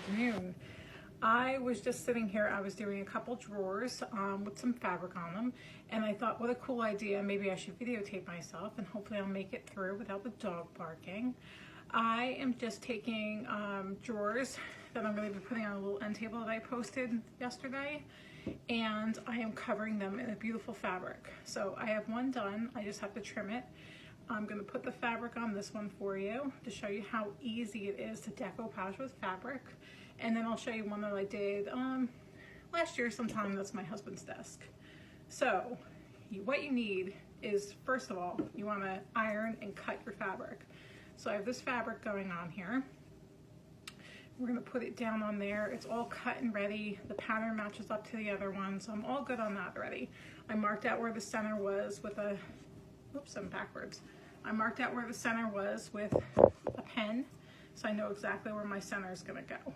afternoon. I was just sitting here, I was doing a couple drawers with some fabric on them, and I thought, what a cool idea, maybe I should videotape myself and hopefully I'll make it through without the dog barking. I am just taking drawers that I'm going to be putting on a little end table that I posted yesterday, and I am covering them in a beautiful fabric. So I have one done, I just have to trim it. I'm going to put the fabric on this one for you to show you how easy it is to decoupage with fabric. And then I'll show you one that I did last year sometime. That's my husband's desk. So what you need is, first of all, you want to iron and cut your fabric. So I have this fabric going on here. We're going to put it down on there. It's all cut and ready. The pattern matches up to the other one, so I'm all good on that already. I marked out where the center was with a, oops, I'm backwards. I marked out where the center was with a pen, so I know exactly where my center is going to go.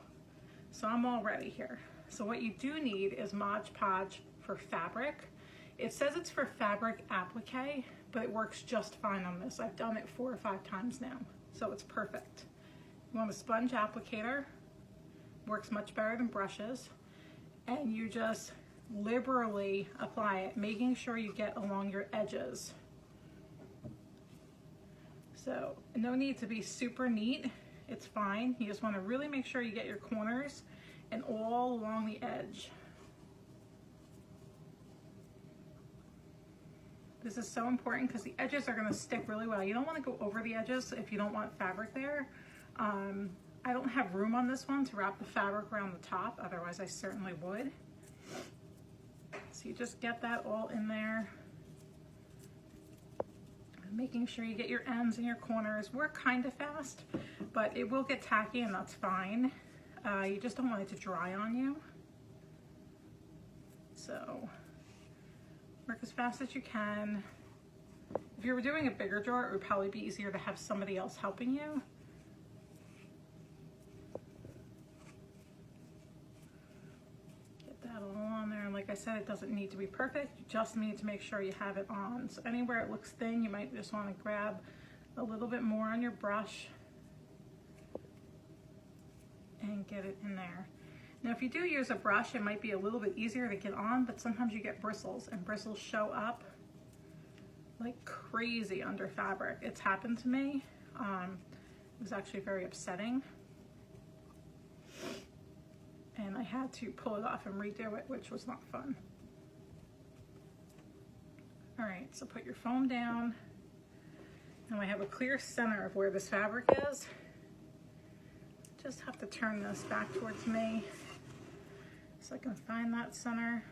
So I'm all ready here. So what you do need is Modge Podge for fabric. It says it's for fabric applique, but it works just fine on this. I've done it 4 or 5 times now, so it's perfect. You want a sponge applicator, works much better than brushes, and you just liberally apply it, making sure you get along your edges. So no need to be super neat, it's fine. You just want to really make sure you get your corners and all along the edge. This is so important because the edges are going to stick really well. You don't want to go over the edges if you don't want fabric there. I don't have room on this one to wrap the fabric around the top, otherwise I certainly would. So you just get that all in there. Making sure you get your ends and your corners. Work kind of fast, but it will get tacky and that's fine. You just don't want it to dry on you. So work as fast as you can. If you were doing a bigger drawer, it would probably be easier to have somebody else helping you. Like I said, it doesn't need to be perfect, you just need to make sure you have it on. So anywhere it looks thin, you might just want to grab a little bit more on your brush and get it in there. Now if you do use a brush, it might be a little bit easier to get on, but sometimes you get bristles, and bristles show up like crazy under fabric. It's happened to me. It was actually very upsetting. And I had to pull it off and redo it, which was not fun. All right, so put your foam down. Now I have a clear center of where this fabric is. Just have to turn this back towards me so I can find that center.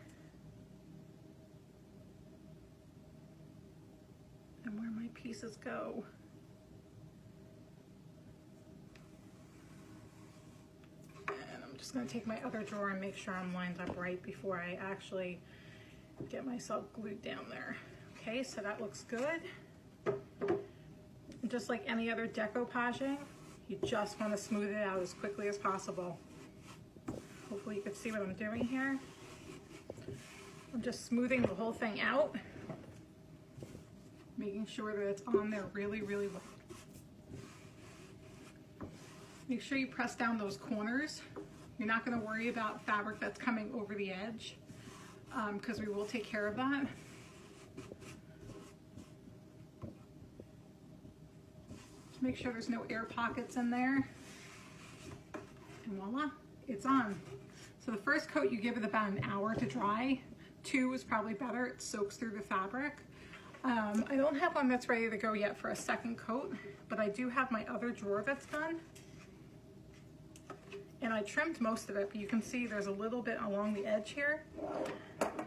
And where my pieces go. Just going to take my other drawer and make sure I'm lined up right before I actually get myself glued down there. Okay, so that looks good. And just like any other decoupaging, you just want to smooth it out as quickly as possible. Hopefully you can see what I'm doing here. I'm just smoothing the whole thing out, making sure that it's on there really, really well. Make sure you press down those corners. You're not going to worry about fabric that's coming over the edge because we will take care of that. Just make sure there's no air pockets in there. And voila, it's on. So the first coat, you give it about an hour to dry. 2 is probably better. It soaks through the fabric. I don't have one that's ready to go yet for a second coat, but I do have my other drawer that's done. And I trimmed most of it, but you can see there's a little bit along the edge here.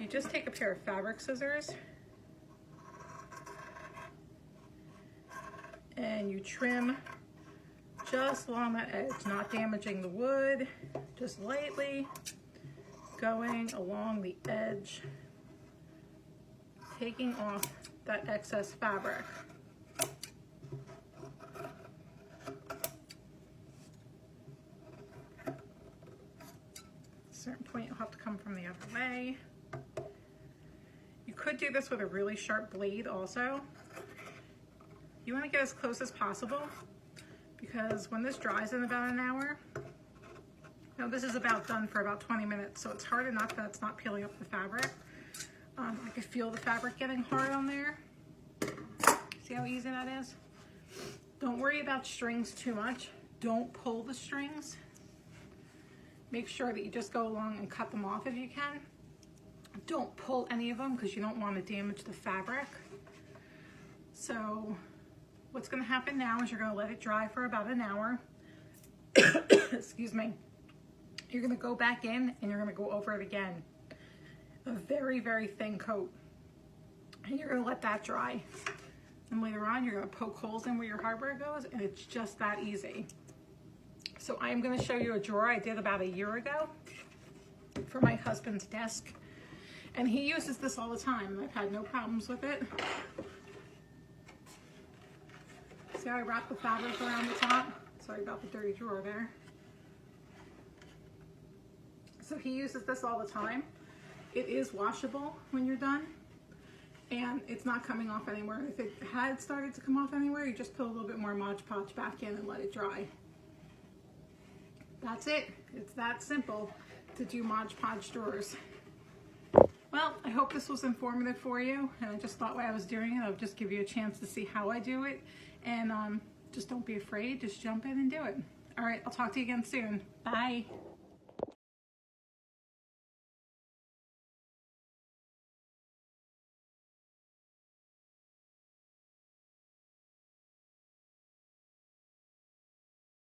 You just take a pair of fabric scissors and you trim just along that edge, not damaging the wood, just lightly going along the edge, taking off that excess fabric. Certain point you'll have to come from the other way. You could do this with a really sharp blade also. You want to get as close as possible because when this dries in about an hour, Now this is about done for about 20 minutes, so it's hard enough that it's not peeling up the fabric. I can feel the fabric getting hard on there. See how easy that is? Don't worry about strings too much. Don't pull the strings. Make sure that you just go along and cut them off if you can. Don't pull any of them because you don't want to damage the fabric. So what's going to happen now is you're going to let it dry for about an hour. Excuse me. You're going to go back in and you're going to go over it again. A very, very thin coat. And you're going to let that dry. And later on, you're going to poke holes in where your hardware goes, and it's just that easy. So I'm going to show you a drawer I did about a year ago for my husband's desk. And he uses this all the time, and I've had no problems with it. See how I wrap the fabric around the top? Sorry about the dirty drawer there. So he uses this all the time. It is washable when you're done, and it's not coming off anywhere. If it had started to come off anywhere, you just put a little bit more Modge Podge back in and let it dry. That's it. It's that simple to do Modge Podge drawers. Well, I hope this was informative for you, and I just thought while I was doing it, I'll just give you a chance to see how I do it, and just don't be afraid. Just jump in and do it. All right, I'll talk to you again soon. Bye.